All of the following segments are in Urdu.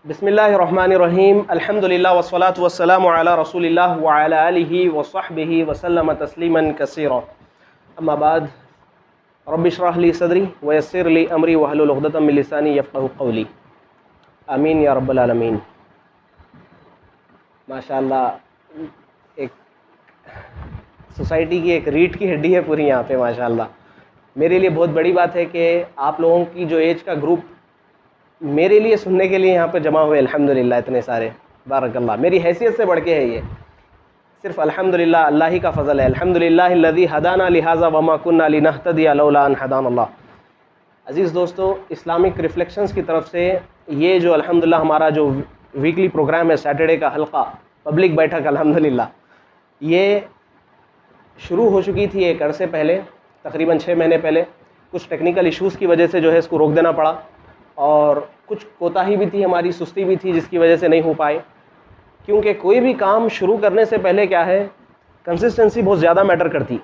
بسم اللہ الرحمن الرحیم الحمدللہ والصلاة والسلام علی رسول اللہ وعلی آلہ وصحبہ وسلم تسلیما کثیرا اما بعد رب اشرح لی صدری ویسر لی امری واحلل عقدۃ من لسانی یفقهوا قولی آمین یا رب العالمین۔ ماشاءاللہ ایک سوسائٹی کی ایک ریڑھ کی ہڈی ہے پوری یہاں پہ ماشاءاللہ۔ میرے لیے بہت بڑی بات ہے کہ آپ لوگوں کی جو ایج کا گروپ میرے لیے سننے کے لیے یہاں پہ جمع ہوئے، الحمدللہ اتنے سارے، بارک اللہ۔ میری حیثیت سے بڑھ کے ہے یہ، صرف الحمدللہ اللہ ہی کا فضل ہے۔ الحمدللہ الذی ہدانا لہذا وما کنا لنہتدی لولا ان ہدانا اللہ۔ عزیز دوستو، اسلامک ریفلیکشنز کی طرف سے یہ جو الحمدللہ ہمارا جو ویکلی پروگرام ہے، سیٹرڈے کا حلقہ پبلک بیٹھک، الحمدللہ یہ شروع ہو چکی تھی ایک عرصے پہلے، تقریباً 6 مہینے پہلے۔ کچھ ٹیکنیکل ایشوز کی وجہ سے جو ہے اس کو روک دینا پڑا، اور کچھ کوتاہی بھی تھی، ہماری سستی بھی تھی، جس کی وجہ سے نہیں ہو پائے۔ کیونکہ کوئی بھی کام شروع کرنے سے پہلے کیا ہے، کنسسٹنسی بہت زیادہ میٹر کرتی۔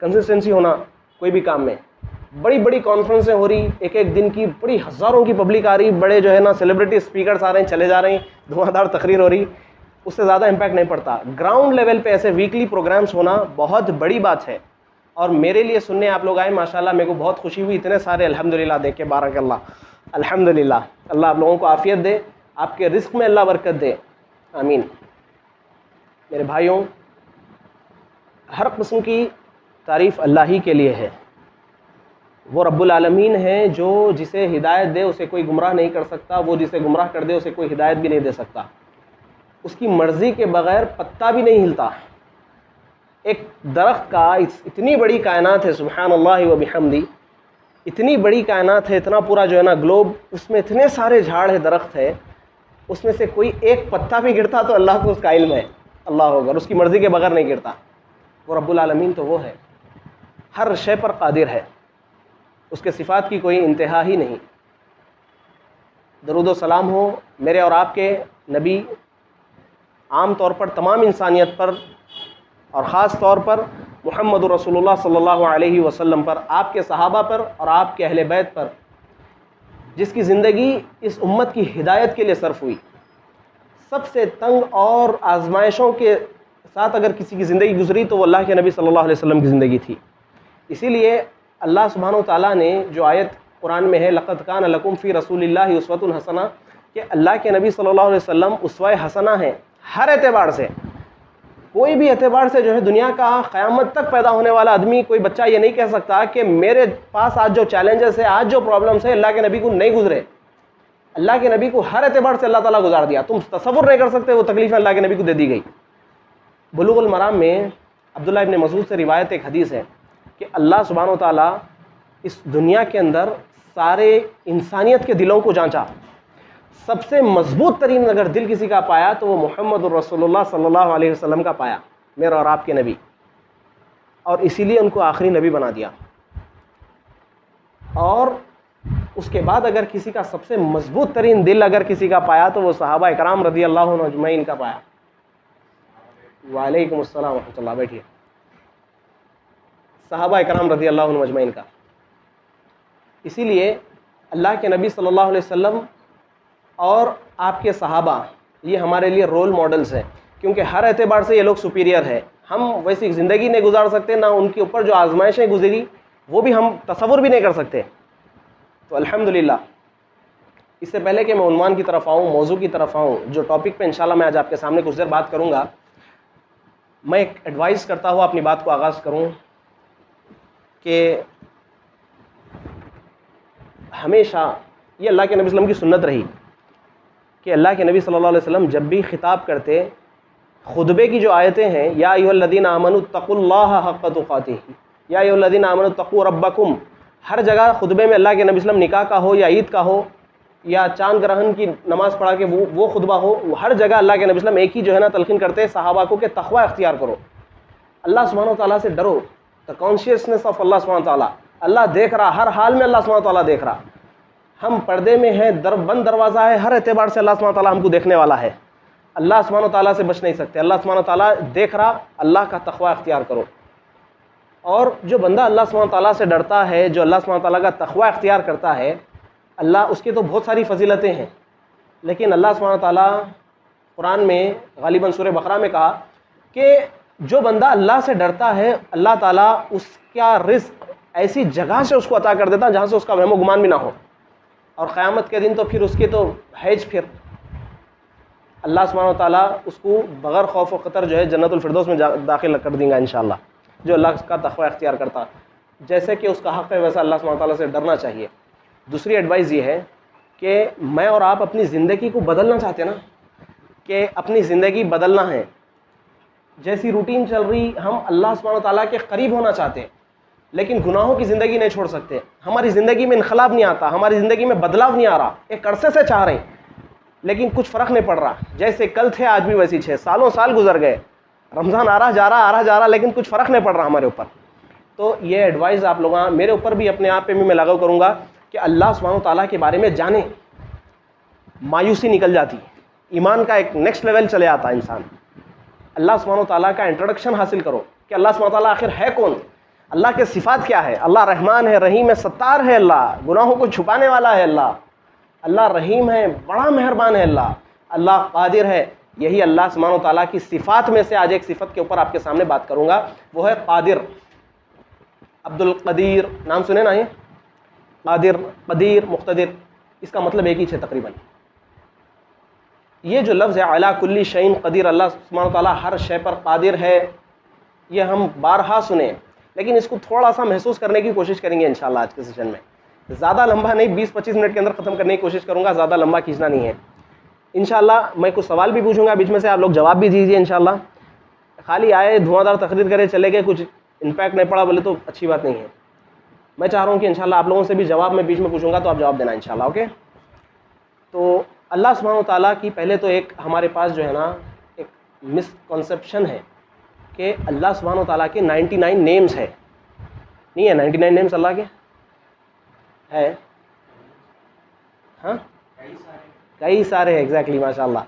کنسسٹنسی ہونا کوئی بھی کام میں، بڑی بڑی کانفرنسیں ہو رہی، ایک ایک دن کی بڑی ہزاروں کی پبلک آ رہی، بڑے جو ہے نا سیلیبریٹی اسپیکرس آ رہے ہیں، چلے جا رہے ہیں، دھواں دھار تقریر ہو رہی، اس سے زیادہ امپیکٹ نہیں پڑتا۔ گراؤنڈ لیول پہ ایسے ویکلی پروگرامز ہونا بہت بڑی بات ہے، اور میرے لیے سننے آپ لوگ آئے ماشاءاللہ، میرے کو بہت خوشی ہوئی، اتنے سارے الحمدللہ دیکھ کے، بارک اللہ۔ الحمدللہ اللہ آپ لوگوں کو عافیت دے، آپ کے رزق میں اللہ برکت دے، آمین۔ میرے بھائیوں، ہر قسم کی تعریف اللہ ہی کے لیے ہے۔ وہ رب العالمین ہے جو جسے ہدایت دے اسے کوئی گمراہ نہیں کر سکتا، وہ جسے گمراہ کر دے اسے کوئی ہدایت بھی نہیں دے سکتا۔ اس کی مرضی کے بغیر پتا بھی نہیں ہلتا۔ ایک درخت کا، اتنی بڑی کائنات ہے، سبحان اللہ و بحمدی، اتنی بڑی کائنات ہے، اتنا پورا جو ہے نا گلوب، اس میں اتنے سارے جھاڑ ہے، درخت ہے، اس میں سے کوئی ایک پتا بھی گرتا تو اللہ کو اس کا علم ہے، اللہ ہوگا، اس کی مرضی کے بغیر نہیں گرتا۔ وہ رب العالمین تو وہ ہے، ہر شے پر قادر ہے، اس کے صفات کی کوئی انتہا ہی نہیں۔ درود و سلام ہو میرے اور آپ کے نبی، عام طور پر تمام انسانیت پر، اور خاص طور پر محمد رسول اللہ صلی اللہ علیہ وسلم پر، آپ کے صحابہ پر اور آپ کے اہل بیت پر، جس کی زندگی اس امت کی ہدایت کے لیے صرف ہوئی۔ سب سے تنگ اور آزمائشوں کے ساتھ اگر کسی کی زندگی گزری تو وہ اللہ کے نبی صلی اللہ علیہ وسلم کی زندگی تھی۔ اسی لیے اللہ سبحانہ و تعالیٰ نے جو آیت قرآن میں ہے، لَقَدْ كَانَ لَكُمْ فِي رَسُولِ اللَّهِ أُسْوَةٌ حَسَنَةٌ، کہ اللہ کے نبی صلی اللہ علیہ وسلم اسوہ حسنہ ہیں، ہر اعتبار سے، کوئی بھی اعتبار سے جو ہے دنیا کا قیامت تک پیدا ہونے والا آدمی، کوئی بچہ یہ نہیں کہہ سکتا کہ میرے پاس آج جو چیلنجز ہے، آج جو پرابلمس ہے، اللہ کے نبی کو نہیں گزرے۔ اللہ کے نبی کو ہر اعتبار سے اللہ تعالیٰ گزار دیا، تم تصور نہیں کر سکتے وہ تکلیفیں اللہ کے نبی کو دے دی گئی۔ بلوغ المرام میں عبداللہ ابن مسعود سے روایت ایک حدیث ہے کہ اللہ سبحانہ و تعالیٰ اس دنیا کے اندر سارے انسانیت کے دلوں کو جانچا، سب سے مضبوط ترین اگر دل کسی کا پایا تو وہ محمد الرسول اللہ صلی اللہ علیہ وسلم کا پایا، میرا اور آپ کے نبی، اور اسی لیے ان کو آخری نبی بنا دیا۔ اور اس کے بعد اگر کسی کا سب سے مضبوط ترین دل اگر کسی کا پایا تو وہ صحابہ اکرام رضی اللہ عنہ اجمعین کا پایا۔ وعلیکم السلام ورحمۃ اللہ، بیٹھیے۔ صحابہ اکرام رضی اللہ عنہ اجمعین کا۔ اسی لیے اللہ کے نبی صلی اللہ علیہ وسلم اور آپ کے صحابہ یہ ہمارے لیے رول ماڈلز ہیں، کیونکہ ہر اعتبار سے یہ لوگ سپیریئر ہے۔ ہم ویسی زندگی نہیں گزار سکتے، نہ ان کے اوپر جو آزمائشیں گزری وہ بھی ہم تصور بھی نہیں کر سکتے۔ تو الحمدللہ، اس سے پہلے کہ میں عنوان کی طرف آؤں، موضوع کی طرف آؤں، جو ٹاپک پہ انشاءاللہ میں آج آپ کے سامنے کچھ دیر بات کروں گا، میں ایک ایڈوائز کرتا ہوا اپنی بات کو آغاز کروں کہ ہمیشہ یہ اللہ کے نبی صلی اللہ علیہ وسلم کی سنت رہی کہ اللہ کے نبی صلی اللہ علیہ وسلم جب بھی خطاب کرتے، خطبے کی جو آیتیں ہیں، یا ایھا الذین آمنوا اتقوا اللہ حق تقاتہ، یا ایھا الذین آمنوا اتقوا ربکم، ہر جگہ خطبے میں اللہ کے نبی صلی اللہ علیہ وسلم نکاح کا ہو یا عید کا ہو یا چاند گرہن کی نماز پڑھا کے وہ خطبہ ہو، ہر جگہ اللہ کے نبی صلی اللہ علیہ وسلم ایک ہی جو ہے نا تلقین کرتے صحابہ کو کہ تقوی اختیار کرو، اللہ سبحانہ و تعالیٰ سے ڈرو، دا کانشیسنس آف اللہ سبحانہ و تعالیٰ، اللہ دیکھ رہا، ہر حال میں اللہ سبحانہ و تعالیٰ دیکھ رہا، ہم پردے میں ہیں، بند دروازہ ہے، ہر اعتبار سے اللہ سبحانہ و تعالیٰ ہم کو دیکھنے والا ہے، اللہ سبحانہ و تعالیٰ سے بچ نہیں سکتے، اللہ سبحانہ و تعالیٰ دیکھ رہا، اللہ کا تقوی اختیار کرو۔ اور جو بندہ اللہ سبحانہ و تعالیٰ سے ڈرتا ہے، جو اللہ سبحانہ و تعالیٰ کا تقوی اختیار کرتا ہے، اللہ اس کی تو بہت ساری فضیلتیں ہیں، لیکن اللہ سبحانہ تعالیٰ قرآن میں غالباً سورہ بقرہ میں کہا کہ جو بندہ اللہ سے ڈرتا ہے اللہ تعالیٰ اس کا رزق ایسی جگہ سے اس کو عطا کر دیتا جہاں سے اس کا وہم و گمان بھی نہ ہو، اور قیامت کے دن تو پھر اس کی تو حیج پھر اللہ سبحانہ تعالیٰ اس کو بغیر خوف و خطر جو ہے جنت الفردوس میں داخل کر دیں گا انشاءاللہ، جو اللہ کا تقوی اختیار کرتا جیسے کہ اس کا حق ہے ویسا اللہ سبحانہ تعالیٰ سے ڈرنا چاہیے۔ دوسری ایڈوائز یہ ہے کہ میں اور آپ اپنی زندگی کو بدلنا چاہتے ہیں نا، کہ اپنی زندگی بدلنا ہے، جیسی روٹین چل رہی ہم اللہ سبحانہ تعالیٰ کے قریب ہونا چاہتے ہیں لیکن گناہوں کی زندگی نہیں چھوڑ سکتے، ہماری زندگی میں انقلاب نہیں آتا، ہماری زندگی میں بدلاؤ نہیں آ رہا، ایک عرصے سے چاہ رہے ہیں لیکن کچھ فرق نہیں پڑ رہا، جیسے کل تھے آج بھی ویسی 6 سال گزر گئے، رمضان آ رہا جا رہا لیکن کچھ فرق نہیں پڑ رہا ہمارے اوپر۔ تو یہ ایڈوائز آپ لوگ میرے اوپر بھی اپنے آپ پہ بھی میں لاگو کروں گا کہ اللہ سبحانہ تعالیٰ کے بارے میں جانیں، مایوسی نکل جاتی، ایمان کا ایک نیکسٹ لیول چلے آتا انسان۔ اللہ سبحانہ تعالیٰ کا انٹروڈکشن حاصل کرو کہ اللہ سبحانہ تعالیٰ آخر ہے کون، اللہ کے صفات کیا ہے، اللہ رحمان ہے، رحیم ہے، ستار ہے، اللہ گناہوں کو چھپانے والا ہے، اللہ رحیم ہے، بڑا مہربان ہے، اللہ قادر ہے۔ یہی اللہ سبحانہ تعالیٰ کی صفات میں سے آج ایک صفت کے اوپر آپ کے سامنے بات کروں گا، وہ ہے قادر۔ عبد القدیر نام سنے نا، یہ قادر، قدیر، مقتدر، اس کا مطلب ایک ہی ہے تقریباً۔ یہ جو لفظ ہے علی کل شیء قدیر، اللہ سبحانہ تعالیٰ ہر شے پر قادر ہے، یہ ہم بارہا سنیں لیکن اس کو تھوڑا سا محسوس کرنے کی کوشش کریں گے انشاءاللہ آج کے سیشن میں۔ زیادہ لمبا نہیں، 20-25 منٹ کے اندر ختم کرنے کی کوشش کروں گا، زیادہ لمبا کھینچنا نہیں ہے انشاءاللہ۔ میں کچھ سوال بھی پوچھوں گا بیچ میں سے، آپ لوگ جواب بھی دیجیے انشاءاللہ۔ خالی آئے دھواں دار تقریر کرے چلے گئے، کچھ امپیکٹ نہیں پڑا بولے تو اچھی بات نہیں ہے۔ میں چاہ رہا ہوں کہ انشاءاللہ آپ لوگوں سے بھی جواب میں بیچ میں پوچھوں گا تو آپ جواب دینا انشاءاللہ، اوکے؟ تو اللہ سبحانہ تعالیٰ کی پہلے تو ایک ہمارے پاس جو ہے نا ایک مسکنسیپشن ہے کہ اللہ سبحانہ تعالیٰ کے 99 نیمز ہے، نہیں ہے 99 نیمز اللہ کے ہے؟ ہاں کئی سارے ہیں، ایگزیکٹلی، ماشاء اللہ۔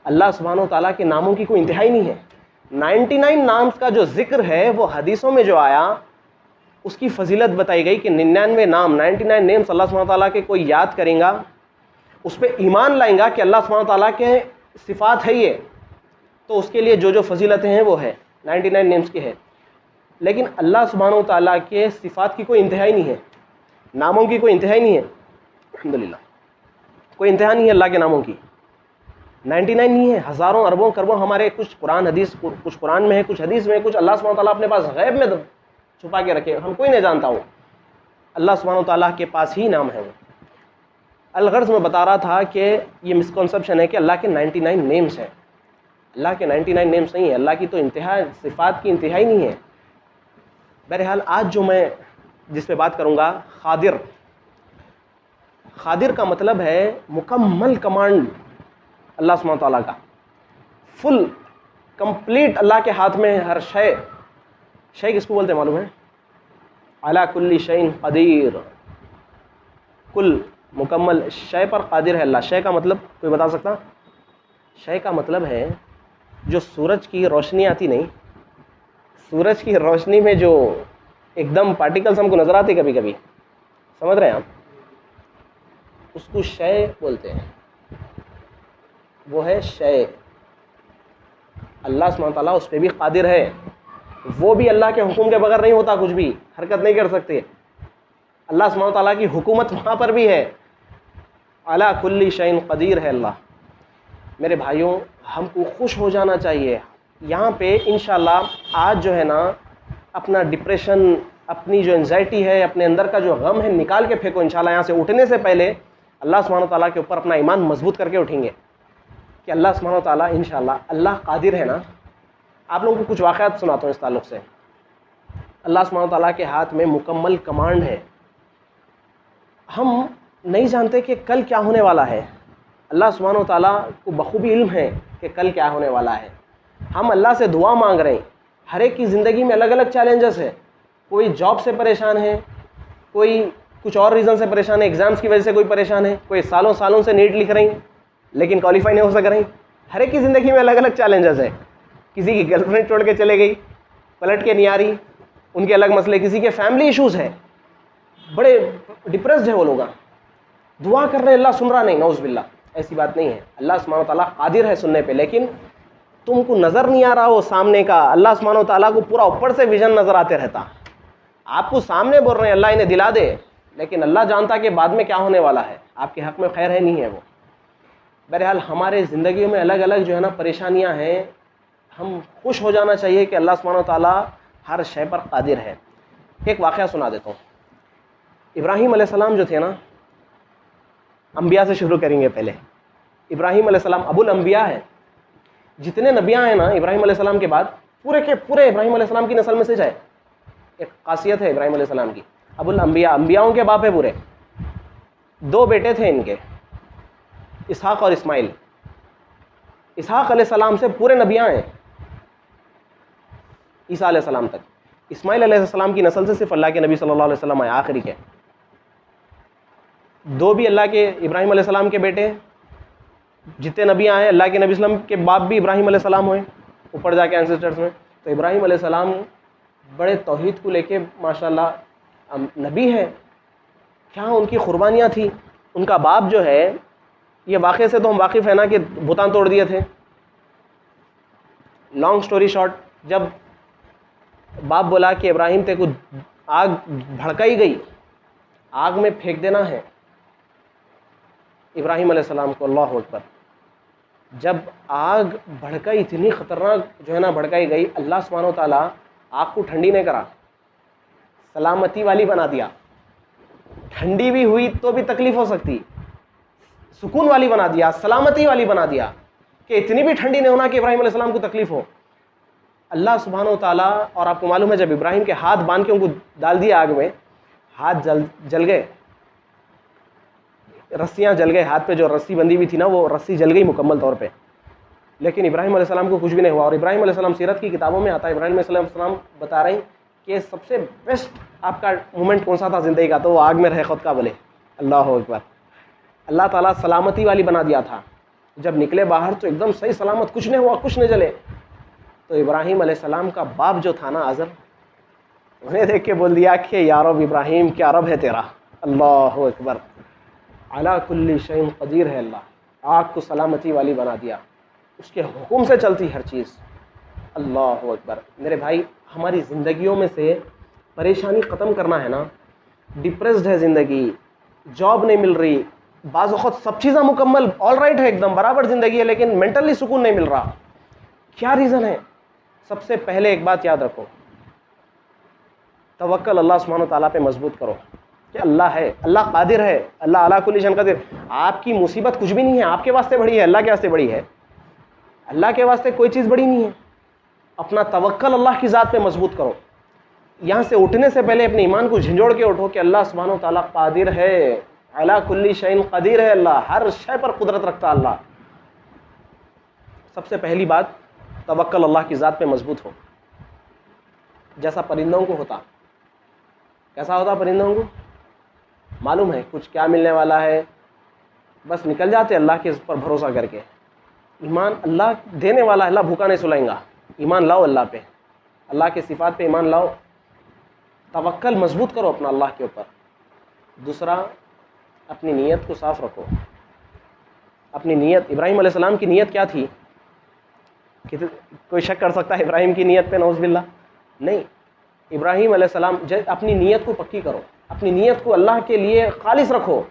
اللہ سبحانہ تعالیٰ کے ناموں کی کوئی انتہائی نہیں ہے۔ 99 نامز کا جو ذکر ہے وہ حدیثوں میں جو آیا اس کی فضیلت بتائی گئی کہ 99 نام، 99 نیمز اللہ سبحانہ تعالیٰ کے کوئی یاد کریں گا، اس پہ ایمان لائیں گا کہ اللہ سبحانہ تعالیٰ کے صفات ہے یہ، تو اس کے لیے جو جو فضیلتیں ہیں وہ ہے 99 نیمز کی ہے۔ لیکن اللہ سبحانہ تعالیٰ کے صفات کی کوئی انتہائی نہیں ہے، ناموں کی کوئی انتہائی نہیں ہے، الحمدللہ کوئی انتہا نہیں ہے اللہ کے ناموں کی۔ 99 نہیں ہے، ہزاروں اربوں کروڑوں ہمارے کچھ قرآن حدیث، کچھ قرآن میں ہے، کچھ حدیث میں، کچھ اللہ سبحانہ تعالیٰ اپنے پاس غیب میں چھپا کے رکھے، ہم کوئی نہیں جانتا ہوں، اللہ سبحانہ تعالیٰ کے پاس ہی نام ہے وہ۔ الغرض میں بتا رہا تھا کہ یہ مسکنسیپشن ہے کہ اللہ کے 99 نیمز ہیں، اللہ کے 99 نیمز نہیں ہے، اللہ کی تو انتہا، صفات کی انتہائی نہیں ہے۔ بہرحال آج جو میں جس پہ بات کروں گا، قادر۔ قادر کا مطلب ہے مکمل کمانڈ اللہ سبحانہ تعالیٰ کا، فل کمپلیٹ اللہ کے ہاتھ میں ہر شے۔ شے کس کو بولتے ہیں معلوم ہے؟ علی کل شیء قدیر، کل مکمل شے پر قادر ہے اللہ۔ شے کا مطلب کوئی بتا سکتا؟ شے کا مطلب ہے جو سورج کی روشنی آتی نہیں، سورج کی روشنی میں جو ایک دم پارٹیکلز ہم کو نظر آتے کبھی کبھی، سمجھ رہے ہیں آپ؟ اس کو شے بولتے ہیں، وہ ہے شے۔ اللہ سبحانہ تعالیٰ اس پہ بھی قادر ہے، وہ بھی اللہ کے حکم کے بغیر نہیں ہوتا، کچھ بھی حرکت نہیں کر سکتے۔ اللہ سبحانہ تعالیٰ کی حکومت وہاں پر بھی ہے، علی کل شیء قدیر ہے اللہ۔ میرے بھائیوں، ہم کو خوش ہو جانا چاہیے یہاں پہ انشاءاللہ۔ آج جو ہے نا اپنا ڈپریشن، اپنی جو انزائٹی ہے، اپنے اندر کا جو غم ہے نکال کے پھینکو انشاءاللہ۔ یہاں سے اٹھنے سے پہلے اللہ سبحانہ تعالیٰ کے اوپر اپنا ایمان مضبوط کر کے اٹھیں گے کہ اللہ سبحانہ تعالیٰ انشاءاللہ اللہ قادر ہے نا۔ آپ لوگوں کو کچھ واقعات سناتا ہوں اس تعلق سے۔ اللہ سبحانہ تعالیٰ کے ہاتھ میں مکمل کمانڈ ہے، ہم نہیں جانتے کہ کل کیا ہونے والا ہے۔ اللہ سبحانہ تعالیٰ کو بخوبی علم ہے کہ کل کیا ہونے والا ہے۔ ہم اللہ سے دعا مانگ رہے ہیں، ہر ایک کی زندگی میں الگ الگ چیلنجز ہے، کوئی جاب سے پریشان ہے، کوئی کچھ اور ریزن سے پریشان ہے، ایگزامس کی وجہ سے کوئی پریشان ہے، کوئی سالوں سالوں سے نیٹ لکھ رہی ہیں لیکن کوالیفائی نہیں ہو سک رہی۔ ہر ایک کی زندگی میں الگ الگ چیلنجز ہے۔ کسی کی گرل فرینڈ چھوڑ کے چلے گئی، پلٹ کے نہیں آ رہی، ان کے الگ مسئلے، کسی کے فیملی ایشوز ہے، بڑے ڈپریسڈ ہے وہ لوگ، دعا کر رہے ہیں اللہ سن رہا نہیں، نعوذ باللہ۔ ایسی بات نہیں ہے. اللہ سبحانہ و تعالیٰ قادر ہے سننے پہ, لیکن تم کو نظر نہیں آ رہا وہ سامنے کا. اللہ سبحانہ و تعالیٰ کو پورا اوپر سے ویژن نظر آتے رہتا. آپ کو سامنے بول رہے ہیں اللہ انہیں دلا دے, لیکن اللہ جانتا کہ بعد میں کیا ہونے والا ہے, آپ کے حق میں خیر ہے نہیں ہے وہ. بہرحال ہمارے زندگیوں میں الگ الگ جو ہے نا پریشانیاں ہیں. ہم خوش ہو جانا چاہیے کہ اللہ سبحانہ و تعالیٰ ہر شے پر قادر ہے. ایک واقعہ سنا دیتا ہوں. ابراہیم علیہ السلام جو تھے نا, انبیاء سے شروع کریں گے پہلے. ابراہیم علیہ السلام ابو الانبیاء ہے. جتنے نبیاں ہیں نا ابراہیم علیہ السلام کے بعد, پورے کے پورے ابراہیم علیہ السلام کی نسل میں سے جائے. ایک خاصیت ہے ابراہیم علیہ السلام کی, ابو الانبیاء, انبیاؤں کے باپ ہے پورے. 2 بیٹے تھے ان کے, اسحاق اور اسماعیل. اسحاق علیہ السلام سے پورے نبیاں ہیں عیسیٰ علیہ السلام تک. اسماعیل علیہ السلام کی نسل سے صرف اللہ کے نبی صلی اللہ علیہ وسلم آئے آخری کے. 2 بھی اللہ کے ابراہیم علیہ السلام کے بیٹے. جتنے نبی آئے اللہ کے نبی وسلم کے باپ بھی ابراہیم علیہ السلام ہوئے اوپر جا کے اینسسٹرز میں. تو ابراہیم علیہ السلام بڑے توحید کو لے کے ماشاءاللہ نبی ہے. کیا ان کی قربانیاں تھیں. ان کا باپ جو ہے, یہ واقعے سے تو ہم واقف ہیں نا کہ بتان توڑ دیے تھے. لانگ سٹوری شارٹ, جب باپ بولا کہ ابراہیم تے کو آگ بھڑکائی گئی, آگ میں پھینک دینا ہے ابراہیم علیہ السلام کو. اللہ اکبر. جب آگ بھڑکائی, اتنی خطرناک جو ہے نا بھڑکائی گئی, اللہ سبحانہ و تعالیٰ آگ کو ٹھنڈی نہیں کرا, سلامتی والی بنا دیا. ٹھنڈی بھی ہوئی تو بھی تکلیف ہو سکتی, سکون والی بنا دیا, سلامتی والی بنا دیا, کہ اتنی بھی ٹھنڈی نہیں ہونا کہ ابراہیم علیہ السلام کو تکلیف ہو. اللہ سبحانہ و تعالیٰ, اور آپ کو معلوم ہے جب ابراہیم کے ہاتھ باندھ کے ان کو ڈال دیا آگ میں, ہاتھ جل گئے, رسیاں جل گئے. ہاتھ پہ جو رسی بندھی ہوئی تھی نا وہ رسی جل گئی مکمل طور پہ, لیکن ابراہیم علیہ السلام کو کچھ بھی نہیں ہوا. اور ابراہیم علیہ السلام سیرت کی کتابوں میں آتا ہے, ابراہیم علیہ السلام بتا رہے ہیں کہ سب سے بیسٹ آپ کا مومنٹ کون سا تھا زندگی کا, تو وہ آگ میں رہے خود کا بولے. اللہ اکبر. اللہ تعالیٰ سلامتی والی بنا دیا تھا. جب نکلے باہر تو ایک دم صحیح سلامت, کچھ نہیں ہوا, کچھ نہیں جلے. تو ابراہیم علیہ السلام کا باپ جو تھا نا آزر, انہیں دیکھ کے بول دیا کہ یا رب ابراہیم, کیا رب ہے تیرا. اللہ اکبر. علی کل شیء قدیر ہے اللہ. آگ کو سلامتی والی بنا دیا, اس کے حکم سے چلتی ہر چیز. اللہ اکبر. میرے بھائی, ہماری زندگیوں میں سے پریشانی ختم کرنا ہے نا. ڈپریسڈ ہے زندگی, جاب نہیں مل رہی, بعض وقت سب چیزیں مکمل آل رائٹ ہے, ایک دم برابر زندگی ہے, لیکن مینٹلی سکون نہیں مل رہا. کیا ریزن ہے؟ سب سے پہلے ایک بات یاد رکھو, توکل اللہ سبحانہ و تعالیٰ پہ مضبوط کرو کہ اللہ ہے, اللہ قادر ہے, اللہ علی کل شیء قدیر. آپ کی مصیبت کچھ بھی نہیں ہے, آپ کے واسطے بڑی ہے, اللہ کے واسطے بڑی ہے. اللہ کے واسطے کوئی چیز بڑی نہیں ہے. اپنا توکل اللہ کی ذات پہ مضبوط کرو. یہاں سے اٹھنے سے پہلے اپنے ایمان کو جھنجھوڑ کے اٹھو کہ اللہ سبحانہ و تعالیٰ قادر ہے, علی کل شیء قدیر ہے, اللہ ہر شے پر قدرت رکھتا اللہ. سب سے پہلی بات, توکل اللہ کی ذات پہ مضبوط ہو. جیسا پرندوں کو ہوتا, کیسا ہوتا پرندوں کو معلوم ہے کچھ کیا ملنے والا ہے, بس نکل جاتے اللہ کے پر بھروسہ کر کے. ایمان اللہ دینے والا, اللہ بھوکا نہیں سلائیں گا. ایمان لاؤ اللہ پہ, اللہ کے صفات پہ ایمان لاؤ, توکل مضبوط کرو اپنا اللہ کے اوپر. دوسرا, اپنی نیت کو صاف رکھو. اپنی نیت, ابراہیم علیہ السلام کی نیت کیا تھی؟ کوئی شک کر سکتا ہے ابراہیم کی نیت پہ؟ نعوذ باللہ نہیں. ابراہیم علیہ السلام اپنی نیت کو پکی کرو, اپنی نیت کو اللہ کے لیے خالص رکھو.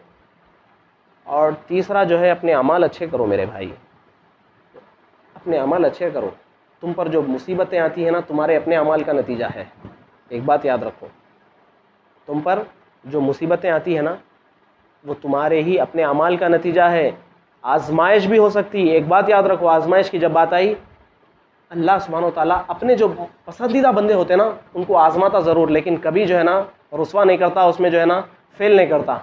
اور تیسرا جو ہے, اپنے اعمال اچھے کرو میرے بھائی, اپنے اعمال اچھے کرو. تم پر جو مصیبتیں آتی ہیں نا, تمہارے اپنے اعمال کا نتیجہ ہے. ایک بات یاد رکھو, تم پر جو مصیبتیں آتی ہیں نا, وہ تمہارے ہی اپنے اعمال کا نتیجہ ہے. آزمائش بھی ہو سکتی ہے. ایک بات یاد رکھو, آزمائش کی جب بات آئی, اللہ سبحانہ و تعالیٰ اپنے جو پسندیدہ بندے ہوتے ہیں نا ان کو آزماتا ضرور, لیکن کبھی جو ہے نا رسوا نہیں کرتا, اس میں جو ہے نا فیل نہیں کرتا.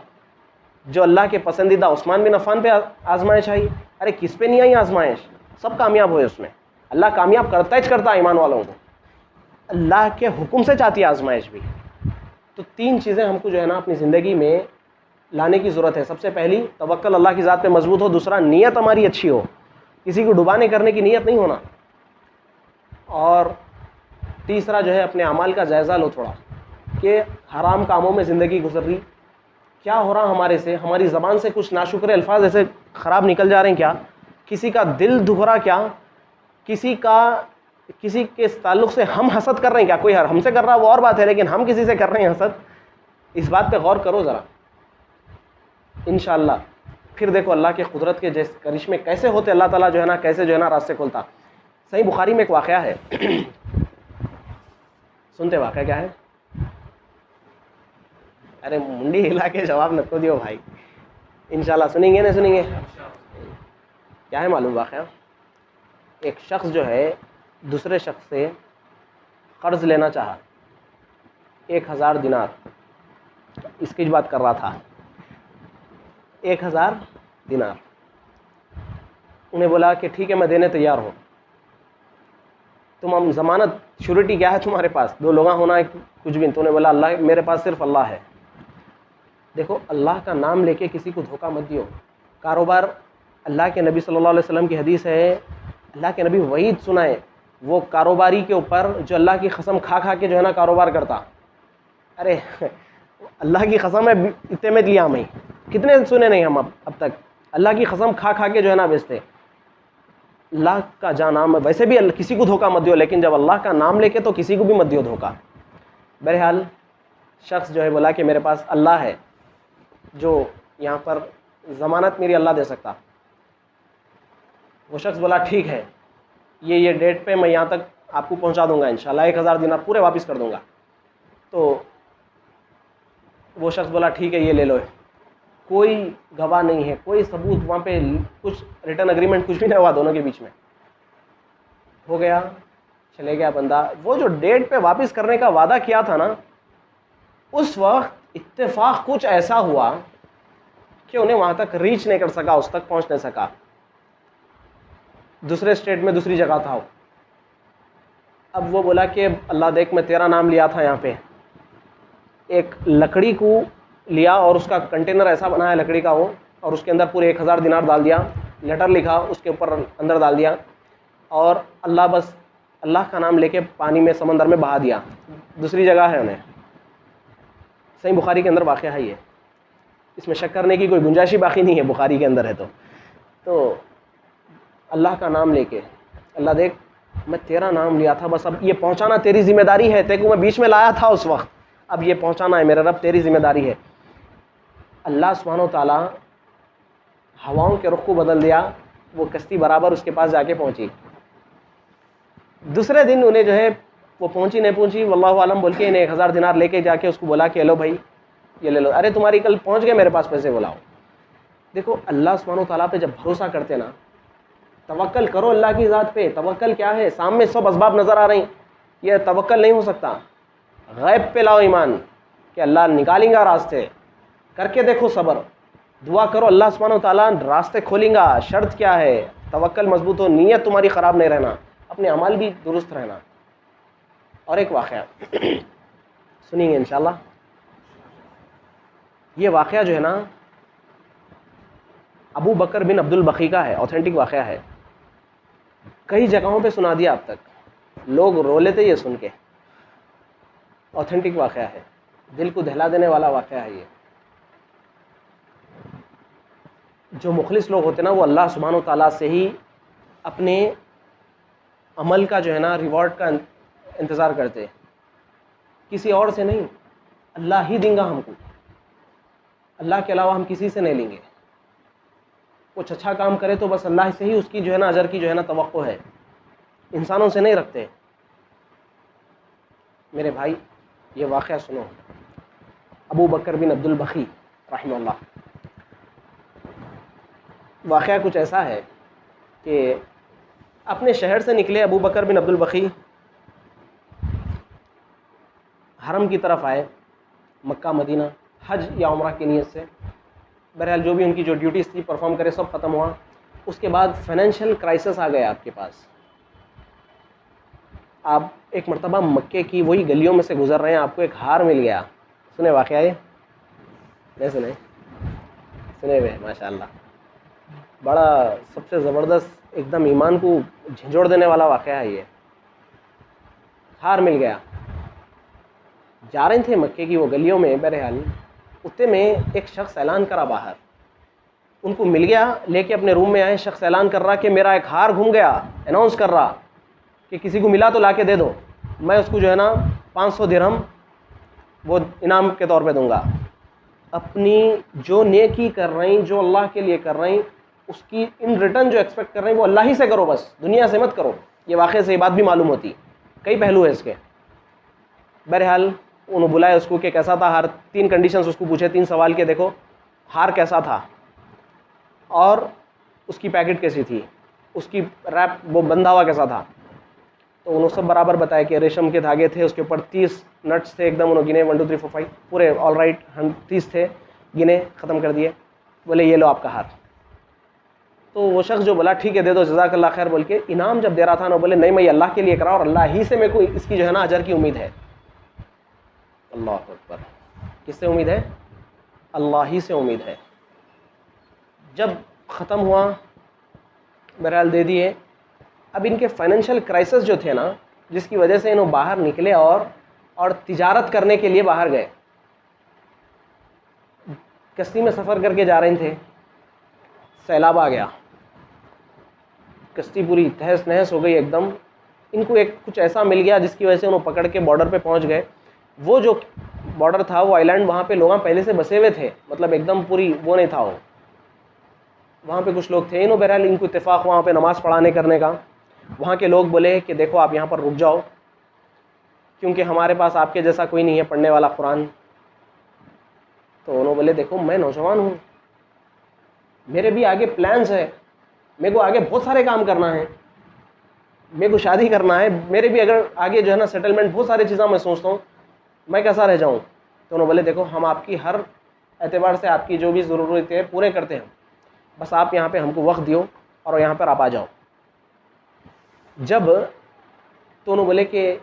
جو اللہ کے پسندیدہ عثمان بن عفان پہ آزمائش آئی, ارے کس پہ نہیں آئی آزمائش, سب کامیاب ہوئے اس میں. اللہ کامیاب کرتا ہی کرتا ایمان والوں کو, اللہ کے حکم سے چاہتی ہے آزمائش بھی. تو 3 چیزیں ہم کو جو ہے نا اپنی زندگی میں لانے کی ضرورت ہے. سب سے پہلی, توکل اللہ کی ذات پہ مضبوط ہو. دوسرا, نیت ہماری اچھی ہو, کسی کو ڈبانے کرنے کی نیت نہیں ہونا. اور تیسرا جو ہے, اپنے اعمال کا جائزہ لو تھوڑا, کہ حرام کاموں میں زندگی گزر رہی, کیا ہو رہا ہمارے سے؟ ہماری زبان سے کچھ ناشکر الفاظ ایسے خراب نکل جا رہے ہیں کیا؟ کسی کا دل دکھ رہا کیا؟ کسی کے تعلق سے ہم حسد کر رہے ہیں کیا؟ کوئی ہم سے کر رہا وہ اور بات ہے، لیکن ہم کسی سے کر رہے ہیں حسد؟ اس بات پہ غور کرو ذرا انشاءاللہ. پھر دیکھو اللہ کے قدرت کے جیسے کرشمے کیسے ہوتے، اللہ تعالیٰ جو ہے نا کیسے جو ہے نا راستے کھولتا. صحیح بخاری میں ایک واقعہ ہے سنتے واقعہ کیا ہے؟ ارے منڈی ہلا کے جواب نہ کو دیو بھائی، انشاءاللہ سنیں گے نہیں سنیں گے؟ کیا ہے معلوم واقعہ؟ ایک شخص جو ہے دوسرے شخص سے قرض لینا چاہا 1000 دینار، اس کی بات کر رہا تھا. 1000 دینار. انہیں بولا کہ ٹھیک ہے میں دینے تیار ہوں. تم ضمانت شیورٹی کیا ہے تمہارے پاس؟ 2 لوگاں ہونا ہے کچھ بھی. تو انہیں بولا اللہ، میرے پاس صرف اللہ ہے. دیکھو اللہ کا نام لے کے کسی کو دھوکہ مت دیو. کاروبار، اللہ کے نبی صلی اللہ علیہ وسلم کی حدیث ہے، اللہ کے نبی وعید سنائے وہ کاروباری کے اوپر جو اللہ کی قسم کھا کھا کے جو ہے نا کاروبار کرتا. ارے اللہ کی قسم ہے اتنے میں لیا ہمیں، کتنے سنے نہیں ہم اب تک. اللہ کی قسم کھا کھا کے جو ہے نا بیچتے. اللہ کا جہاں نام ہے، ویسے بھی کسی کو دھوکہ مت دیو، لیکن جب اللہ کا نام لے کے تو کسی کو بھی مت دیو دھوکہ. بہرحال شخص جو ہے بولا کہ میرے پاس اللہ ہے جو یہاں پر ضمانت میری اللہ دے سکتا. وہ شخص بولا ٹھیک ہے، یہ ڈیٹ پہ میں یہاں تک آپ کو پہنچا دوں گا انشاءاللہ، 1000 دینار پورے واپس کر دوں گا. تو وہ شخص بولا ٹھیک ہے یہ لے لو. کوئی گواہ نہیں ہے، کوئی ثبوت وہاں پہ، کچھ ریٹن اگریمنٹ کچھ بھی نہیں ہوا دونوں کے بیچ میں. ہو گیا، چلے گیا بندہ. وہ جو ڈیٹ پہ واپس کرنے کا وعدہ کیا تھا نا، اس وقت اتفاق کچھ ایسا ہوا کہ انہیں وہاں تک ریچ نہیں کر سکا، اس تک پہنچ نہیں سکا. دوسرے اسٹیٹ میں دوسری جگہ تھا. اب وہ بولا کہ اللہ دیکھ میں تیرا نام لیا تھا یہاں پہ. ایک لکڑی کو لیا اور اس کا کنٹینر ایسا بنا ہے لکڑی کا وہ، اور اس کے اندر پورے 1000 دینار ڈال دیا، لیٹر لکھا اس کے اوپر اندر ڈال دیا، اور اللہ بس اللہ کا نام لے کے پانی میں سمندر میں بہا دیا. دوسری جگہ ہے انہیں. صحیح بخاری کے اندر واقعہ ہے یہ، اس میں شک کرنے کی کوئی گنجائش ہی باقی نہیں ہے، بخاری کے اندر ہے. تو اللہ کا نام لے کے، اللہ دیکھ میں تیرا نام لیا تھا، بس اب یہ پہنچانا تیری ذمہ داری ہے، تیرے کو میں بیچ میں لایا تھا اس وقت، اب یہ پہنچانا ہے میرا رب، تیری ذمہ داری ہے. اللہ سبحانہ و تعالیٰ ہواؤں کے رخ کو بدل دیا، وہ کشتی برابر اس کے پاس جا کے پہنچی. دوسرے دن انہیں جو ہے وہ پہنچی نہیں پہنچی واللہ عالم بول کے انہیں 1000 دینار لے کے جا کے اس کو بولا کہ لو بھائی یہ لے لو. ارے تمہاری کل پہنچ گئے میرے پاس پیسے، بلاؤ. دیکھو اللہ سبحانہ و تعالیٰ پہ جب بھروسہ کرتے نا، توکل کرو اللہ کی ذات پہ. توکل کیا ہے؟ سامنے سب اسباب نظر آ رہی، یہ توکل نہیں ہو سکتا. غیب پہ لاؤ ایمان کہ اللہ نکالیں گا راستے، کر کے دیکھو صبر، دعا کرو اللہ سبحانہ و تعالیٰ راستے کھولیں گا. شرط کیا ہے؟ توکل مضبوط ہو، نیت تمہاری خراب نہیں رہنا، اپنے عمل بھی درست رہنا. اور ایک واقعہ سنیں گے انشاءاللہ. یہ واقعہ جو ہے نا ابو بکر بن عبد البقی کا ہے، اوتھینٹک واقعہ ہے. کئی جگہوں پہ سنا دیا اب تک، لوگ رو لیتے یہ سن کے. اوتھینٹک واقعہ ہے، دل کو دہلا دینے والا واقعہ ہے یہ. جو مخلص لوگ ہوتے ہیں نا وہ اللہ سبحانہ و تعالیٰ سے ہی اپنے عمل کا جو ہے نا ریوارڈ کا انتظار کرتے، کسی اور سے نہیں. اللہ ہی دیں گا ہم کو، اللہ کے علاوہ ہم کسی سے نہیں لیں گے. کچھ اچھا کام کرے تو بس اللہ سے ہی اس کی جو ہے نا اجر کی جو ہے نا توقع ہے، انسانوں سے نہیں رکھتے. میرے بھائی یہ واقعہ سنو، ابو بکر بن عبد البقی رحمہ اللہ. واقعہ کچھ ایسا ہے کہ اپنے شہر سے نکلے ابو بکر بن عبد البقی، حرم کی طرف آئے، مکہ مدینہ حج یا عمرہ کی نیت سے. بہرحال جو بھی ان کی جو ڈیوٹیز تھی پرفارم کرے، سب ختم ہوا. اس کے بعد فائنینشیل کرائسس آ گیا آپ کے پاس. آپ ایک مرتبہ مکے کی وہی گلیوں میں سے گزر رہے ہیں، آپ کو ایک ہار مل گیا. سنے واقعہ یہ؟ نہیں سنے؟ سنے ہوئے ماشاء اللہ. بڑا سب سے زبردست، ایک دم ایمان کو جھنجھوڑ دینے والا واقعہ ہے یہ. ہار مل گیا. جا رہے تھے مکے کی وہ گلیوں میں. بہرحال اتنے میں ایک شخص اعلان کرا باہر, ان کو مل گیا, لے کے اپنے روم میں آئے, شخص اعلان کر رہا کہ میرا ایک ہار گھوم گیا, اناؤنس کر رہا کہ کسی کو ملا تو لا کے دے دو, میں اس کو جو ہے نا 500 درہم وہ انعام کے طور پہ دوں گا. اپنی جو نیکی کر رہی ہیں, جو اللہ کے لیے کر رہی ہیں, اس کی ان ریٹرن جو ایکسپیکٹ کر رہے ہیں وہ اللہ ہی سے کرو, بس دنیا سے مت کرو. یہ واقعے سے یہ بات بھی معلوم ہوتی, کئی پہلو ہے اس کے. بہرحال انہوں بلایا اس کو کہ کیسا تھا ہار, 3 کنڈیشنز اس کو پوچھے, 3 سوال کے, دیکھو ہار کیسا تھا اور اس کی پیکٹ کیسی تھی, اس کی ریپ وہ بندھا ہوا کیسا تھا. تو انہوں سب برابر بتایا کہ ریشم کے دھاگے تھے, اس کے اوپر 30 نٹس تھے, ایک دم انہوں گنے 1 2 3 4 5 پورے آل رائٹ 30 تھے, گنے ختم کر دیے. بولے یہ لو آپ کا ہار. تو وہ شخص جو بولا ٹھیک ہے دے دو جزاک اللہ خیر بول کے, انعام جب دے رہا تھا نا بولے نہیں میں یہ اللہ کے لیے کرا اور اللہ ہی سے میرے کو اس کی جو ہے نا اجر کی امید ہے. اللہ اکبر, کس سے امید ہے؟ اللہ ہی سے امید ہے. جب ختم ہوا بہرحال دے دیے. اب ان کے فائنینشیل کرائسس جو تھے نا, جس کی وجہ سے انہوں باہر نکلے اور تجارت کرنے کے لیے باہر گئے. کشتی میں سفر کر کے جا رہے تھے, سیلاب آ گیا, کشتی پوری تہس نہس ہو گئی ایک دم. ان کو ایک کچھ ایسا مل گیا جس کی وجہ سے انہوں پکڑ کے بارڈر پہ پہنچ گئے. وہ جو بارڈر تھا وہ آئی لینڈ, وہاں پہ لوگ پہلے سے بسے ہوئے تھے, مطلب ایک دم پوری وہ نہیں تھا, وہاں پہ کچھ لوگ تھے. انہوں بہرحال ان کو اتفاق وہاں پہ نماز پڑھانے کرنے کا. وہاں کے لوگ بولے کہ دیکھو آپ یہاں پر رک جاؤ, کیونکہ ہمارے پاس آپ کے جیسا کوئی نہیں ہے پڑھنے والا قرآن. تو انہوں بولے دیکھو میں نوجوان ہوں, میرے بھی آگے پلانز ہے, میرے کو آگے بہت سارے کام کرنا ہے, میرے کو شادی کرنا ہے, میرے بھی اگر آگے جو ہے نا سیٹلمنٹ, بہت ساری چیزیں میں سوچتا ہوں, میں کیسا رہ جاؤں. تو انہوں بولے دیکھو ہم آپ کی ہر اعتبار سے آپ کی جو بھی ضرورت ہے پورے کرتے ہیں, بس آپ یہاں پہ ہم کو وقت دیو اور یہاں پر آپ آ جاؤ. جب تو انہوں بولے کہ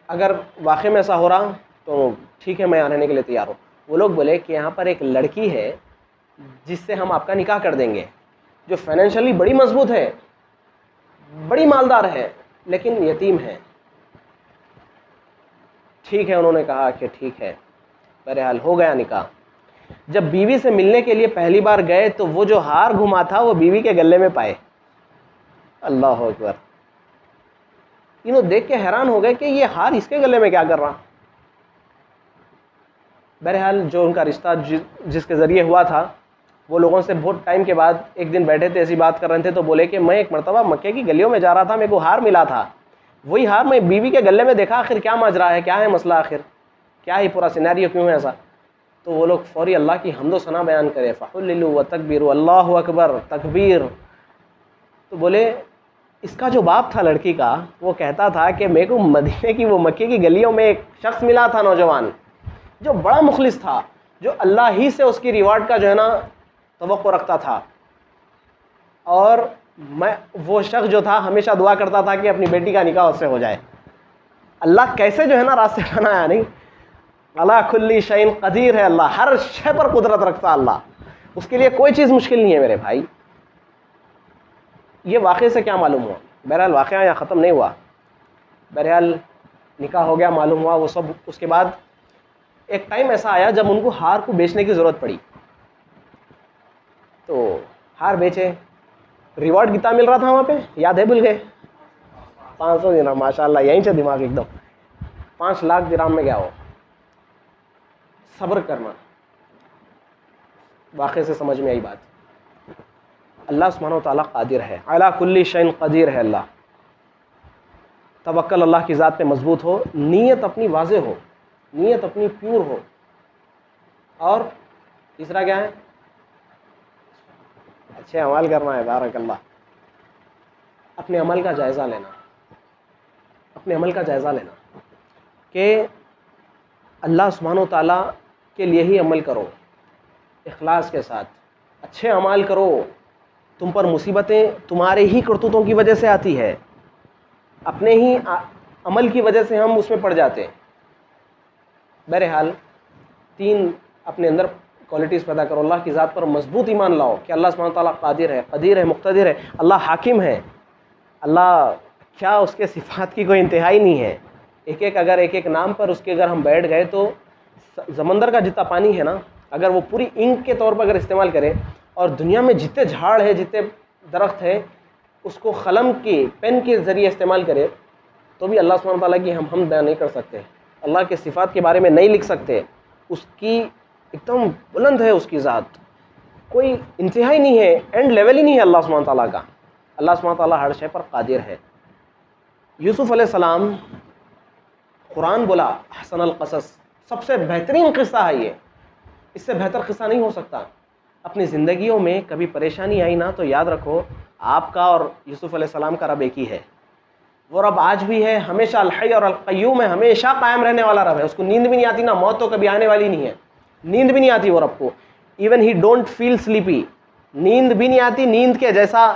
اگر واقعی میں ایسا ہو رہا تو ٹھیک ہے میں آنے کے لیے تیار ہوں. وہ لوگ بولے کہ یہاں پر ایک لڑکی ہے جس سے ہم آپ کا نکاح کر دیں گے, جو فائنینشلی بڑی مضبوط ہے, بڑی مالدار ہے, لیکن یتیم ہے. ٹھیک ہے انہوں نے کہا کہ ٹھیک ہے. بہرحال ہو گیا نکاح. جب بیوی سے ملنے کے لیے پہلی بار گئے تو وہ جو ہار گھما تھا وہ بیوی کے گلے میں پائے. اللہ اکبر. انہوں دیکھ کے حیران ہو گئے کہ یہ ہار اس کے گلے میں کیا کر رہا. بہرحال جو ان کا رشتہ جس کے ذریعے ہوا تھا, وہ لوگوں سے بہت ٹائم کے بعد ایک دن بیٹھے تھے, ایسی بات کر رہے تھے, تو بولے کہ میں ایک مرتبہ مکے کی گلیوں میں جا رہا تھا, میرے کو ہار ملا تھا, وہی ہار میں بیوی کے گلے میں دیکھا, آخر کیا ماجرا ہے, کیا ہے مسئلہ, آخر کیا ہے پورا سینیریو, کیوں ہے ایسا. تو وہ لوگ فوری اللہ کی حمد و ثنا بیان کرے, فحللوا وتکبروا, اللہ اکبر, تکبیر. تو بولے اس کا جو باپ تھا لڑکی کا, وہ کہتا تھا کہ میرے کو مدینے کی وہ مکے کی گلیوں میں ایک شخص ملا تھا نوجوان, جو بڑا مخلص تھا, جو اللہ ہی سے اس کی ریوارڈ کا جو ہے نا توقع رکھتا تھا, اور میں وہ شخص جو تھا ہمیشہ دعا کرتا تھا کہ اپنی بیٹی کا نکاح اس سے ہو جائے. اللہ کیسے جو ہے نا راستے بنایا, نہیں, اللہ کل شیء قدیر ہے, اللہ ہر شے پر قدرت رکھتا, اللہ اس کے لیے کوئی چیز مشکل نہیں ہے میرے بھائی. یہ واقعے سے کیا معلوم ہوا؟ بہرحال واقعہ یہاں ختم نہیں ہوا. بہرحال نکاح ہو گیا, معلوم ہوا وہ سب. اس کے بعد ایک ٹائم ایسا آیا جب ان کو ہار کو بیچنے کی ضرورت پڑی, تو ہار بیچے, ریوارڈ کتنا مل رہا تھا وہاں پہ یاد ہے, بھول گئے؟ 500 درہم. ماشاء اللہ, یہیں سے دماغ ایک دم 5 لاکھ درہم میں گیا ہو. صبر کرنا, واقعے سے سمجھ میں آئی بات. اللہ سبحانہ و تعالیٰ قادر ہے, علی کل شیء قدیر ہے اللہ. توکل اللہ کی ذات پہ مضبوط ہو, نیت اپنی واضح ہو, نیت اپنی پیور ہو. اور تیسرا کیا ہے؟ اچھے عمل کرنا ہے. بارک اللہ. اپنے عمل کا جائزہ لینا, اپنے عمل کا جائزہ لینا کہ اللہ سبحانہ و تعالیٰ کے لیے ہی عمل کرو, اخلاص کے ساتھ اچھے اعمال کرو. تم پر مصیبتیں تمہارے ہی کرتوتوں کی وجہ سے آتی ہے, اپنے ہی عمل کی وجہ سے ہم اس میں پڑ جاتے ہیں. بہرحال 3 اپنے اندر کوالٹیز پیدا کرو. اللہ کی ذات پر مضبوط ایمان لاؤ کہ اللہ سبحانہ تعالیٰ قادر ہے, قدیر ہے, مقتدر ہے, اللہ حاکم ہے. اللہ کیا اس کے صفات کی کوئی انتہائی نہیں ہے. ایک ایک اگر ایک ایک نام پر اس کے اگر ہم بیٹھ گئے تو سمندر کا جتنا پانی ہے نا، اگر وہ پوری انک کے طور پر اگر استعمال کرے، اور دنیا میں جتنے جھاڑ ہے، جتنے درخت ہے، اس کو قلم کی پین کے ذریعے استعمال کرے، تو بھی اللہ سبحانہ تعالیٰ کی ہم بیان نہیں کر سکتے، اللہ کے صفات کے بارے میں نہیں لکھ سکتے. اس کی ایک دم بلند ہے اس کی ذات، کوئی انتہائی نہیں ہے، اینڈ لیول ہی نہیں ہے اللہ سبحانہ تعالیٰ کا. اللہ سبحانہ تعالیٰ ہر شے پر قادر ہے. یوسف علیہ السلام، قرآن بولا احسن القصص، سب سے بہترین قصہ ہے یہ، اس سے بہتر قصہ نہیں ہو سکتا. اپنی زندگیوں میں کبھی پریشانی آئی نا تو یاد رکھو آپ کا اور یوسف علیہ السلام کا رب ایک ہی ہے. وہ رب آج بھی ہے، ہمیشہ الحی اور القیوم ہے، ہمیشہ قائم رہنے والا رب ہے. اس کو نیند بھی نہیں آتی نا، موت تو کبھی آنے والی نہیں ہے، نیند بھی نہیں آتی وہ رب کو. Even he don't feel sleepy, نیند بھی نہیں آتی، نیند کے جیسا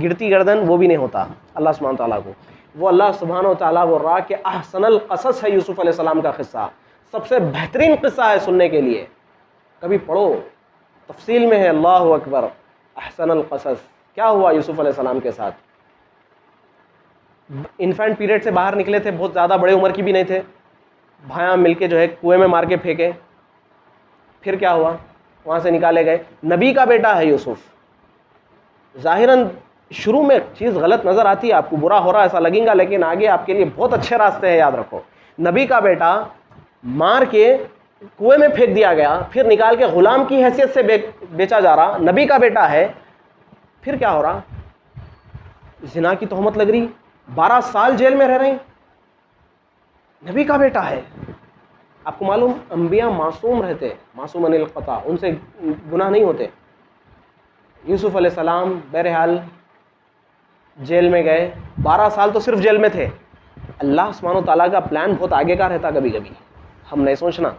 گرتی گردن وہ بھی نہیں ہوتا اللہ سبحانہ تعالیٰ کو. وہ اللہ سبحانہ و تعالیٰ وہ رہا کہ احسن القصص ہے یوسف علیہ السلام کا قصہ، سب سے بہترین قصہ ہے سننے کے لیے. کبھی پڑھو، تفصیل میں ہے. اللہ اکبر. احسن القصص. کیا ہوا یوسف علیہ السلام کے ساتھ؟ انفینٹ پیریڈ سے باہر نکلے تھے، بہت زیادہ بڑے عمر کی بھی نہیں تھے، بھائیاں مل کے جو ہے کنویں میں مار کے پھینکے. پھر کیا ہوا؟ وہاں سے نکالے گئے. نبی کا بیٹا ہے یوسف. ظاہراً شروع میں چیز غلط نظر آتی ہے آپ کو، برا ہو رہا ایسا لگے گا، لیکن آگے آپ کے لیے بہت اچھے راستے ہیں. یاد رکھو، نبی کا بیٹا مار کے کنویں میں پھینک دیا گیا، پھر نکال کے غلام کی حیثیت سے بیچا جا رہا. نبی کا بیٹا ہے. پھر کیا ہو رہا؟ زنا کی تہمت لگ رہی، 12 سال جیل میں رہ رہے ہیں. نبی کا بیٹا ہے. آپ کو معلوم انبیاء معصوم رہتے، معصوم عن الخطا، ان سے گناہ نہیں ہوتے. یوسف علیہ السلام بہرحال جیل میں گئے، 12 سال تو صرف جیل میں تھے. اللہ سبحانہ و تعالیٰ کا پلان بہت آگے کا رہتا. کبھی کبھی ہم نہیں سوچنا.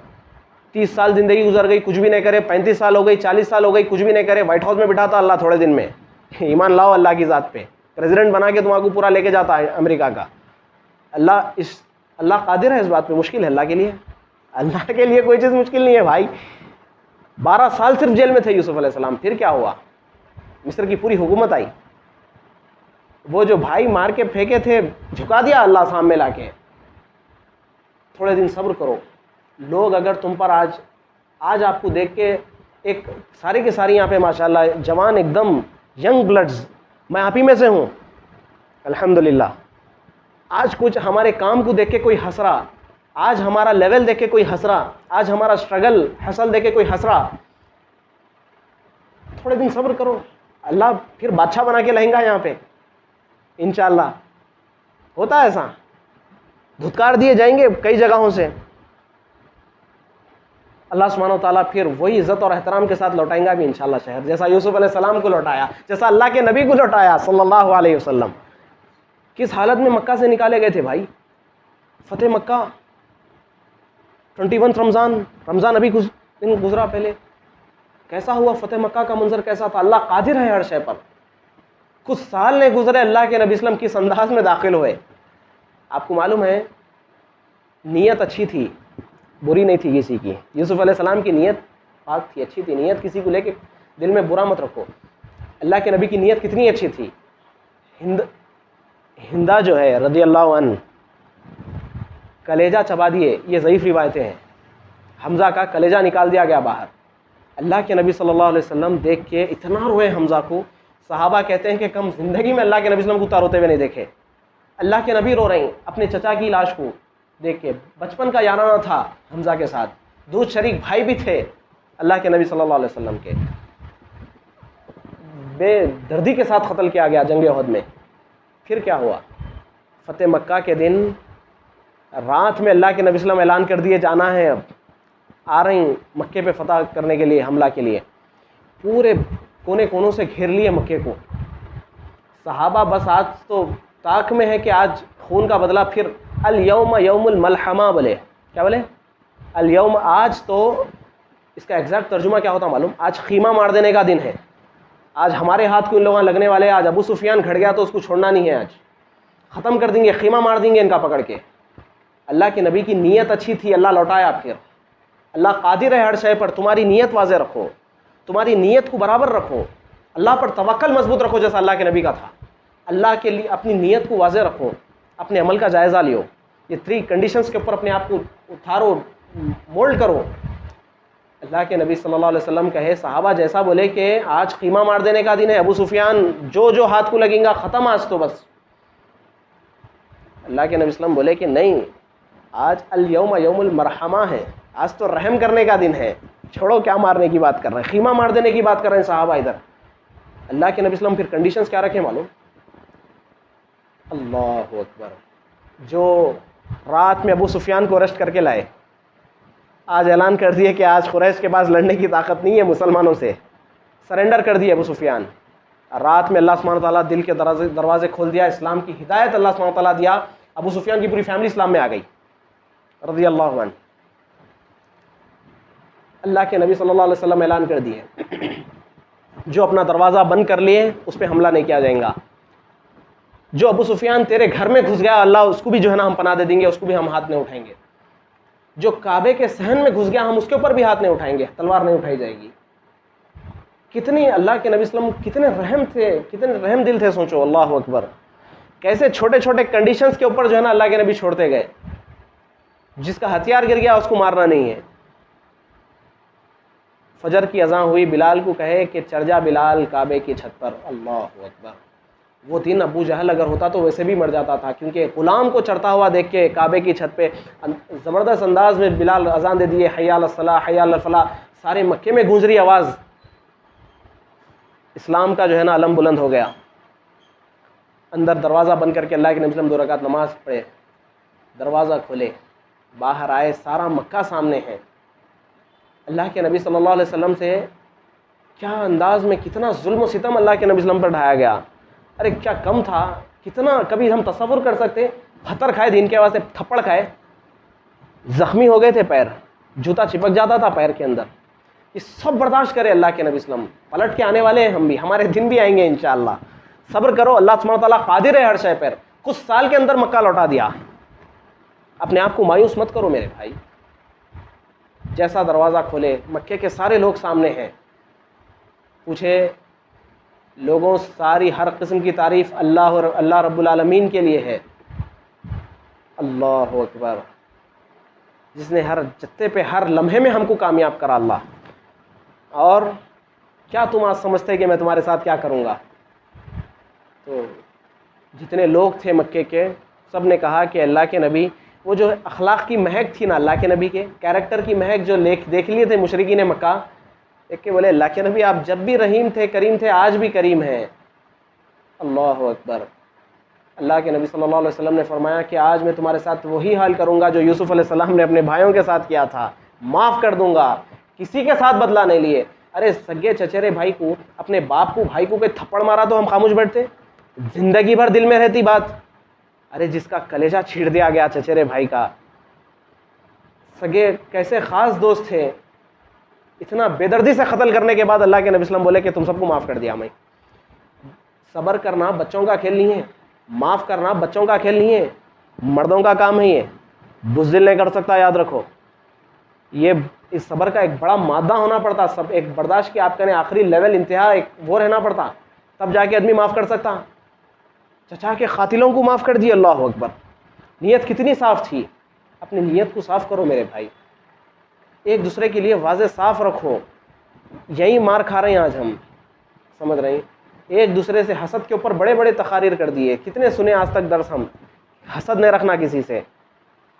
30 سال زندگی گزر گئی، کچھ بھی نہیں کرے. 35 سال ہو گئی، 40 سال ہو گئی، کچھ بھی نہیں کرے. وائٹ ہاؤس میں بٹھاتا اللہ تھوڑے دن میں. ایمان لاؤ اللہ کی ذات پہ. پریزیڈنٹ بنا کے تمہارے کو پورا لے کے جاتا ہے امریکہ کا. اللہ قادر ہے اس بات پہ. مشکل ہے اللہ کے لیے؟ اللہ کے لیے کوئی چیز مشکل نہیں ہے بھائی. 12 سال صرف جیل میں تھے یوسف علیہ السلام. پھر کیا ہوا؟ مصر کی پوری حکومت آئی. وہ جو بھائی مار کے پھینکے تھے جھکا دیا اللہ سامنے لا کے. تھوڑے دن صبر کرو. لوگ اگر تم پر آج آپ کو دیکھ کے ایک سارے کے ساری یہاں پہ ماشاءاللہ جوان ایک دم ینگ بلڈز، میں آپ ہی میں سے ہوں الحمدللہ. آج کچھ ہمارے کام کو دیکھ کے کوئی ہنس رہا، آج ہمارا لیول دیکھ کے کوئی ہنس رہا، آج ہمارا اسٹرگل حاصل دیکھ کے کوئی ہنس رہا. تھوڑے دن صبر کرو، اللہ پھر بادشاہ بنا کے لائیں گا یہاں پہ انشاءاللہ. ہوتا ہے ایسا، دھتکار دیے جائیں گے کئی جگہوں سے. اللہ سبحانہ و تعالیٰ پھر وہی عزت اور احترام کے ساتھ لوٹائیں گا بھی انشاءاللہ شہر، جیسا یوسف علیہ السلام کو لوٹایا، جیسا اللہ کے نبی کو لوٹایا صلی اللہ علیہ وسلم. کس حالت میں مکہ سے نکالے گئے تھے بھائی؟ فتح مکہ 21 رمضان ابھی دن گزرا پہلے. کیسا ہوا فتح مکہ کا منظر کیسا تھا؟ اللہ قادر ہے ہر شے پر. کچھ سال نہیں گزرے اللہ کے نبی اسلام کس انداز میں داخل ہوئے. آپ کو معلوم ہے نیت اچھی تھی، بری نہیں تھی کسی کی. یوسف علیہ السلام کی نیت پاک تھی، اچھی تھی. نیت کسی کو لے کے دل میں برا مت رکھو. اللہ کے نبی کی نیت کتنی اچھی تھی. ہندا جو ہے رضی اللہ عنہ، کلیجہ چبا دیے، یہ ضعیف روایتیں ہیں. حمزہ کا کلیجہ نکال دیا گیا باہر. اللہ کے نبی صلی اللہ علیہ وسلم دیکھ کے اتنا روئے حمزہ کو. صحابہ کہتے ہیں کہ کم زندگی میں اللہ کے نبی صلی اللہ علیہ وسلم کو روتے ہوئے نہیں دیکھے. اللہ کے نبی رو رہے ہیں اپنے چچا کی لاش کو دیکھ کے. بچپن کا یارانہ تھا حمزہ کے ساتھ، دودھ شریک بھائی بھی تھے اللہ کے نبی صلی اللہ علیہ وسلم کے. بے دردی کے ساتھ قتل کیا گیا جنگ احد میں. پھر کیا ہوا؟ فتح مکہ کے دن رات میں اللہ کے نبی صلی اللہ علیہ وسلم اعلان کر دیے جانا ہے، اب آ رہے ہیں مکے پہ فتح کرنے کے لیے، حملہ کے لیے. پورے کونے کونوں سے گھیر لیے مکے کو. صحابہ بس آج تو طاق میں ہے کہ آج خون کا بدلہ. پھر الیوم یوم الملحمہ بولے. کیا بولے؟ الیوم. آج تو اس کا ایگزیکٹ ترجمہ کیا ہوتا معلوم؟ آج خیمہ مار دینے کا دن ہے. آج ہمارے ہاتھ کو ان لوگوں لگنے والے ہیں. آج ابو سفیان کھڑ گیا تو اس کو چھوڑنا نہیں ہے. آج ختم کر دیں گے، خیمہ مار دیں گے ان کا پکڑ کے. اللہ کے نبی کی نیت اچھی تھی، اللہ لوٹایا. پھر اللہ قادر ہے ہر شے پر. تمہاری نیت واضح رکھو، تمہاری نیت کو برابر رکھو، اللہ پر توکل مضبوط رکھو جیسا اللہ کے نبی کا تھا. اللہ کے لیے اپنی نیت کو واضح رکھو، اپنے عمل کا جائزہ لیو. یہ 3 کنڈیشنز کے اوپر اپنے آپ کو اتارو، مولڈ کرو. اللہ کے نبی صلی اللہ علیہ وسلم کہے صحابہ جیسا بولے کہ آج قیمہ مار دینے کا دن ہے, ابو سفیان جو ہاتھ کو لگیں گا ختم آج تو بس. اللہ کے نبی صلی اللہ علیہ وسلم بولے کہ نہیں, آج الیوم یوم المرحمہ ہے, آج تو رحم کرنے کا دن ہے, چھوڑو کیا مارنے کی بات کر رہے ہیں, خیمہ مار دینے کی بات کر رہے ہیں صحابہ ادھر. اللہ کے نبی صلی اللہ علیہ وسلم پھر کنڈیشنز کیا رکھے معلوم؟ اللہ اکبر, جو رات میں ابو سفیان کو ارسٹ کر کے لائے, آج اعلان کر دیے کہ آج قریش کے پاس لڑنے کی طاقت نہیں ہے مسلمانوں سے, سرنڈر کر دیے ابو سفیان. رات میں اللہ سبحانہ وتعالیٰ دل کے دروازے کھول دیا, اسلام کی ہدایت اللہ سبحانہ وتعالیٰ دیا, ابو سفیان کی پوری فیملی اسلام میں آ گئی رضی اللہ عنہ. اللہ کے نبی صلی اللہ علیہ وسلم اعلان کر دیے جو اپنا دروازہ بند کر لیے اس پہ حملہ نہیں کیا جائے گا. جو ابو سفیان تیرے گھر میں گھس گیا اللہ اس کو بھی جو ہے نا ہم پناہ دے دیں گے, اس کو بھی ہم ہاتھ نہیں اٹھائیں گے. جو کعبے کے صحن میں گھس گیا ہم اس کے اوپر بھی ہاتھ نہیں اٹھائیں گے, تلوار نہیں اٹھائی جائے گی. کتنی اللہ کے نبی صلی اللہ علیہ وسلم کتنے رحم تھے, کتنے رحم دل تھے, سوچو اللہ اکبر. کیسے چھوٹے چھوٹے کنڈیشنز کے اوپر جو ہے نا اللہ کے نبی چھوڑتے گئے. جس کا ہتھیار گر گیا اس کو مارنا نہیں ہے. فجر کی اذان ہوئی, بلال کو کہے کہ چڑھ جا بلال کعبے کی چھت پر. اللہ اکبر. وہ دن ابو جہل اگر ہوتا تو ویسے بھی مر جاتا تھا, کیونکہ غلام کو چڑھتا ہوا دیکھ کے کعبے کی چھت پہ زبردست انداز میں بلال اذان دے دیے, حی علی الصلاح حی علی الفلاح. سارے مکے میں گونج رہی آواز, اسلام کا جو ہے نا علم بلند ہو گیا. اندر دروازہ بند کر کے اللہ کے نبی صلی اللہ علیہ وسلم 2 رکعت نماز پڑھے, دروازہ کھولے, باہر آئے, سارا مکہ سامنے ہے. اللہ کے نبی صلی اللہ علیہ وسلم سے کیا انداز میں کتنا ظلم و ستم اللہ کے نبی صلی اللہ علیہ وسلم پر ڈھایا گیا. ارے کیا کم تھا, کتنا کبھی ہم تصور کر سکتے. پتھر کھائے دین کے واسطے, تھپڑ کھائے, زخمی ہو گئے تھے پیر, جوتا چپک جاتا تھا پیر کے اندر. یہ سب برداشت کرے اللہ کے نبی صلی اللہ علیہ وسلم. پلٹ کے آنے والے ہیں ہم بھی, ہمارے دن بھی آئیں گے انشاءاللہ. صبر کرو, اللہ سبحانہ وتعالیٰ قادر ہے ہر شے پر. کچھ سال کے اندر مکہ لوٹا دیا. اپنے آپ کو مایوس مت کرو میرے بھائی. جیسا دروازہ کھولے, مکے کے سارے لوگ سامنے ہیں. پوچھے لوگوں, ساری ہر قسم کی تعریف اللہ اور اللہ رب العالمین کے لیے ہے. اللہ اکبر. جس نے ہر جتے پہ ہر لمحے میں ہم کو کامیاب کرا اللہ. اور کیا تم آج سمجھتے کہ میں تمہارے ساتھ کیا کروں گا؟ تو جتنے لوگ تھے مکے کے سب نے کہا کہ اللہ کے نبی, وہ جو اخلاق کی مہک تھی نا اللہ کے نبی کے کیریکٹر کی مہک جو دیکھ لیے تھے مشرکین مکہ, ایک کہ بولے اللہ کے نبی آپ جب بھی رحیم تھے, کریم تھے, آج بھی کریم ہیں. اللہ اکبر. اللہ کے نبی صلی اللہ علیہ وسلم نے فرمایا کہ آج میں تمہارے ساتھ وہی حال کروں گا جو یوسف علیہ السلام نے اپنے بھائیوں کے ساتھ کیا تھا, معاف کر دوں گا, کسی کے ساتھ بدلہ نہیں لیے. ارے سگے چچرے بھائی کو, اپنے باپ کو, بھائی کو کوئی تھپڑ مارا تو ہم خاموش بیٹھتے, زندگی بھر دل میں رہتی بات. ارے جس کا کلیجہ چھیڑ دیا گیا چچرے بھائی کا, سگے کیسے خاص دوست تھے, اتنا بے دردی سے قتل کرنے کے بعد اللہ کے نبی صلی اللہ علیہ وسلم بولے کہ تم سب کو معاف کر دیا میں. صبر کرنا بچوں کا کھیل نہیں ہے, معاف کرنا بچوں کا کھیل نہیں ہے, مردوں کا کام ہے. یہ بزدل نہیں کر سکتا, یاد رکھو. یہ اس صبر کا ایک بڑا مادہ ہونا پڑتا, سب ایک برداشت کی آپ کہنے آخری لیول انتہا ایک وہ رہنا پڑتا, تب جا کے آدمی معاف کر سکتا. چچا کے قاتلوں کو معاف کر دیا. اللہ اکبر. نیت کتنی صاف تھی. اپنی نیت کو صاف کرو میرے بھائی, ایک دوسرے کے لیے واضح صاف رکھو. یہی مار کھا رہے ہیں آج ہم, سمجھ رہے ہیں. ایک دوسرے سے حسد کے اوپر بڑے بڑے تقاریر کر دیے. کتنے سنے آج تک درس ہم, حسد نہیں رکھنا کسی سے.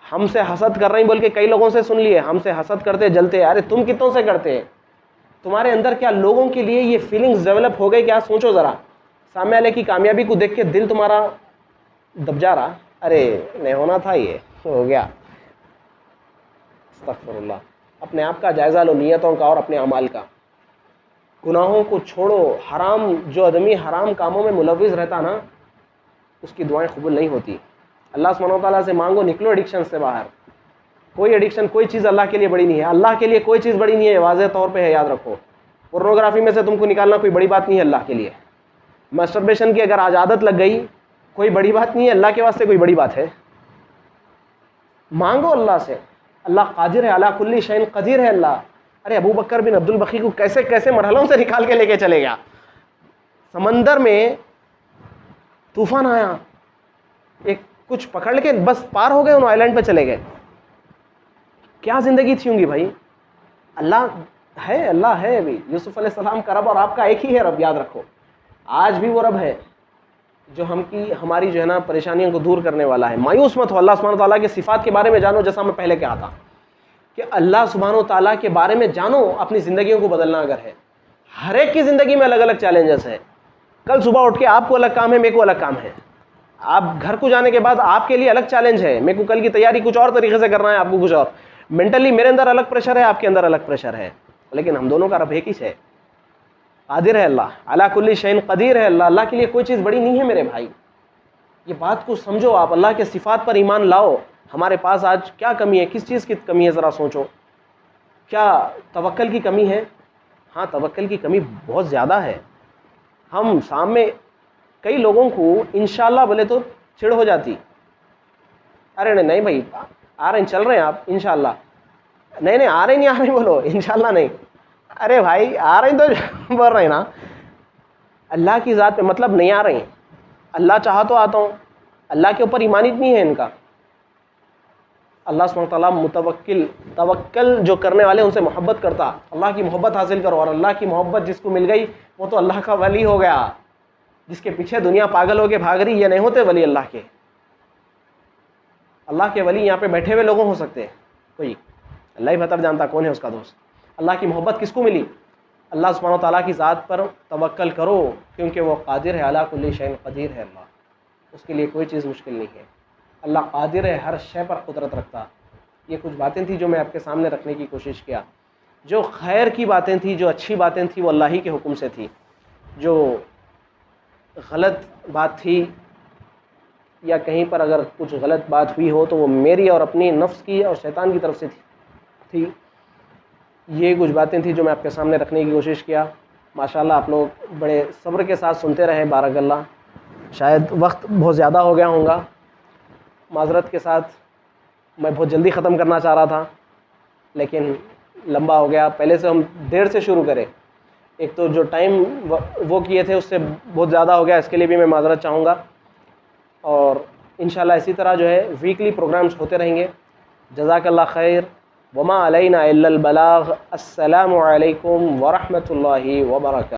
ہم سے حسد کر رہے ہیں بول کے کئی لوگوں سے سن لیے, ہم سے حسد کرتے جلتے. ارے تم کتنوں سے کرتے, تمہارے اندر کیا لوگوں کے لیے یہ فیلنگز ڈیولپ ہو گئی کیا؟ سوچو ذرا. سامنے والے کی کامیابی کو دیکھ کے دل تمہارا دب جا رہا, ارے نہیں ہونا تھا, یہ ہو گیا. استغفر اللہ. اپنے آپ کا جائزہ لو, نیتوں کا اور اپنے اعمال کا. گناہوں کو چھوڑو. حرام, جو آدمی حرام کاموں میں ملوث رہتا نا, اس کی دعائیں قبول نہیں ہوتی. اللہ سبحانہ و تعالیٰ سے مانگو, نکلو ایڈکشن سے باہر. کوئی ایڈکشن, کوئی چیز اللہ کے لیے بڑی نہیں ہے. اللہ کے لیے کوئی چیز بڑی نہیں ہے, واضح طور پہ ہے, یاد رکھو. پورنوگرافی میں سے تم کو نکالنا کوئی بڑی بات نہیں ہے اللہ کے لیے. مسٹربیشن کی اگر آج عادت لگ گئی, کوئی بڑی بات نہیں ہے, اللہ کے واسطے کوئی بڑی بات ہے. مانگو اللہ سے, اللہ قادر ہے, اللہ کل شیء قدیر ہے اللہ. ارے ابو بکر بن عبد البقی کو کیسے کیسے مرحلوں سے نکال کے لے کے چلے گیا. سمندر میں طوفان آیا, ایک کچھ پکڑ کے بس پار ہو گئے, ان آئی لینڈ پہ چلے گئے. کیا زندگی تھی ہوں گی بھائی. اللہ ہے ابھی. یوسف علیہ السلام کا رب اور آپ کا ایک ہی ہے رب, یاد رکھو. آج بھی وہ رب ہے جو ہماری جو ہے نا پریشانیوں کو دور کرنے والا ہے. مایوس مت ہو, اللہ سبحانہ تعالیٰ کے صفات کے بارے میں جانو, جیسا میں پہلے کہا تھا کہ اللہ سبحانہ تعالیٰ کے بارے میں جانو, اپنی زندگیوں کو بدلنا اگر ہے. ہر ایک کی زندگی میں الگ الگ چیلنجز ہیں. کل صبح اٹھ کے آپ کو الگ کام ہے, میرے کو الگ کام ہے. آپ گھر کو جانے کے بعد آپ کے لیے الگ چیلنج ہے. میرے کو کل کی تیاری کچھ اور طریقے سے کرنا ہے, آپ کو کچھ اور. مینٹلی میرے اندر الگ پریشر ہے, آپ کے اندر الگ پریشر ہے, لیکن ہم دونوں کا رب ایک ہی ہے. قادر ہے اللہ, علی کل شیء قدیر ہے اللہ. اللہ کے لیے کوئی چیز بڑی نہیں ہے میرے بھائی. یہ بات کو سمجھو آپ, اللہ کے صفات پر ایمان لاؤ. ہمارے پاس آج کیا کمی ہے, کس چیز کی کمی ہے, ذرا سوچو. کیا توکل کی کمی ہے؟ ہاں, توکل کی کمی بہت زیادہ ہے. ہم سامنے کئی لوگوں کو انشاءاللہ بولے تو چڑ ہو جاتی. ارے نہیں بھائی, آ رہے ہیں, چل رہے ہیں آپ انشاءاللہ. نہیں آ رہے نہیں, آ رہے ہیں بولو, انشاءاللہ نہیں. ارے بھائی آ رہے ہیں تو بول رہے ہیں نا. اللہ کی ذات پہ مطلب نہیں آ رہے ہیں. اللہ چاہا تو آتا ہوں. اللہ کے اوپر ایمان اتنی ہے ان کا. اللہ سبحانہ تعالیٰ توکل جو کرنے والے ان سے محبت کرتا. اللہ کی محبت حاصل کرو, اور اللہ کی محبت جس کو مل گئی وہ تو اللہ کا ولی ہو گیا. جس کے پیچھے دنیا پاگل ہو کے بھاگ رہی, یہ نہیں ہوتے ولی اللہ کے. اللہ کے ولی یہاں پہ بیٹھے ہوئے لوگوں ہو سکتے ہیں کوئی, اللہ ہی بہتر جانتا کون ہے اس کا دوست. اللہ کی محبت کس کو ملی؟ اللہ سبحانہ تعالیٰ کی ذات پر توکل کرو, کیونکہ وہ قادر ہے, علی کل شیء قدیر ہے. اللہ, اس کے لیے کوئی چیز مشکل نہیں ہے. اللہ قادر ہے, ہر شے پر قدرت رکھتا. یہ کچھ باتیں تھیں جو میں آپ کے سامنے رکھنے کی کوشش کیا. جو خیر کی باتیں تھیں, جو اچھی باتیں تھیں, وہ اللہ ہی کے حکم سے تھی. جو غلط بات تھی یا کہیں پر اگر کچھ غلط بات ہوئی ہو تو وہ میری اور اپنی نفس کی اور شیطان کی طرف سے تھی. یہ کچھ باتیں تھیں جو میں آپ کے سامنے رکھنے کی کوشش کیا. ماشاءاللہ آپ لوگ بڑے صبر کے ساتھ سنتے رہے, بارک اللہ. شاید وقت بہت زیادہ ہو گیا ہوں گا, معذرت کے ساتھ. میں بہت جلدی ختم کرنا چاہ رہا تھا لیکن لمبا ہو گیا. پہلے سے ہم دیر سے شروع کریں, ایک تو جو ٹائم وہ کیے تھے اس سے بہت زیادہ ہو گیا, اس کے لیے بھی میں معذرت چاہوں گا. اور انشاءاللہ اسی طرح جو ہے ویکلی پروگرامز ہوتے رہیں گے. جزاک اللہ خیر. وما علینا الا البلاغ. السلام علیکم ورحمۃ اللہ وبرکاتہ.